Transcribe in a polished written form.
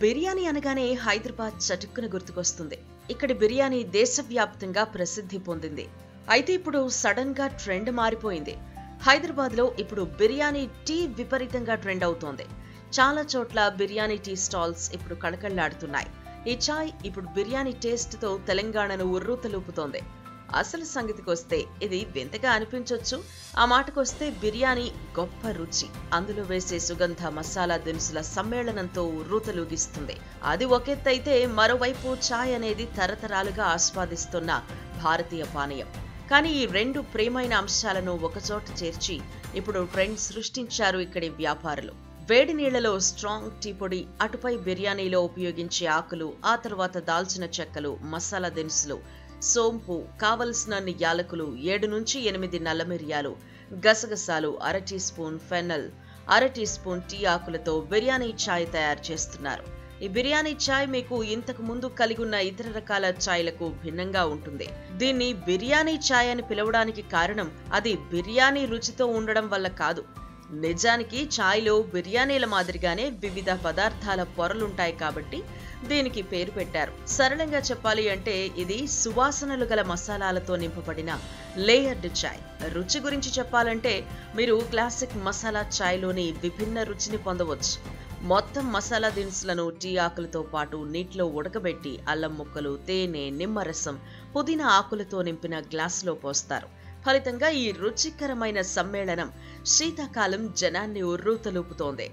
బిర్యానీ అనగానే హైదరాబాద్ చటుక్కున గుర్తుకొస్తుంది. ఇక్కడి బిర్యానీ దేశవ్యాప్తంగా ప్రసిద్ధి పొందింది. అయితే ఇప్పుడు సడన్ గా ట్రెండ్ మారిపోయింది. హైదరాబాద్ లో ఇప్పుడు బిర్యానీ టీ విపరీతంగా ట్రెండ్ అవుతోంది. చాలా చోట్ల బిర్యానీ టీ స్టాల్స్ ఇప్పుడు కళకళ్లాడుతున్నాయి. ఈ చాయ్ ఇప్పుడు బిర్యానీ టేస్ట్ తో తెలంగాణను ఉర్రూతలూపుతోంది. అసలు సంగతికొస్తే ఇది వింతగా అనిపించొచ్చు. ఆ మాటకొస్తే బిర్యానీ గొప్ప రుచి, అందులో వేసే సుగంధ మసాలా దినుసుల సమ్మేళనంతో ఉర్రూతలూగిస్తుంది. అది ఒకెత్తైతే మరోవైపు చాయ్ అనేది తరతరాలుగా ఆస్వాదిస్తున్న భారతీయ పానీయం. కానీ ఈ రెండు ప్రియమైన అంశాలను ఒకచోట చేర్చి ఇప్పుడు ట్రెండ్ సృష్టించారు ఇక్కడి వ్యాపారులు. వేడి నీళ్లలో స్ట్రాంగ్ టీ పొడి, అటుపై బిర్యానీలో ఉపయోగించే ఆకులు, ఆ తర్వాత దాల్చిన చెక్కలు, మసాలా దినుసులు, సోంపు, కావలసినన్ని యాలకులు, 7 నుంచి 8 నల్ల మిరియాలు, గసగసాలు, అర టీ స్పూన్ ఫెన్నల్, అర టీ స్పూన్ టీ ఆకులతో బిర్యానీ ఛాయ్ తయారు చేస్తున్నారు. ఈ బిర్యానీ ఛాయ్ మీకు ఇంతకు ముందు కలిగి ఉన్న ఇతర రకాల ఛాయ్లకు భిన్నంగా ఉంటుంది. దీన్ని బిర్యానీ ఛాయ్ అని పిలవడానికి కారణం అది బిర్యానీ రుచితో ఉండడం వల్ల కాదు. నిజానికి ఛాయ్లో బిర్యానీల మాదిరిగానే వివిధ పదార్థాల పొరలుంటాయి కాబట్టి దీనికి పేరు పెట్టారు. సరళంగా చెప్పాలి అంటే ఇది సువాసనలు గల మసాలాలతో నింపబడిన లేయర్డ్ ఛాయ్. రుచి గురించి చెప్పాలంటే మీరు క్లాసిక్ మసాలా ఛాయ్లోని విభిన్న రుచిని పొందవచ్చు. మొత్తం మసాలా దినుసులను టీ ఆకులతో పాటు నీటిలో ఉడకబెట్టి అల్లం ముక్కలు, తేనె, నిమ్మరసం, పుదీనా ఆకులతో నింపిన గ్లాసులో పోస్తారు. ఫలితంగా ఈ రుచికరమైన సమ్మేళనం శీతాకాలం జనాన్ని ఉర్రూతలూపుతోంది.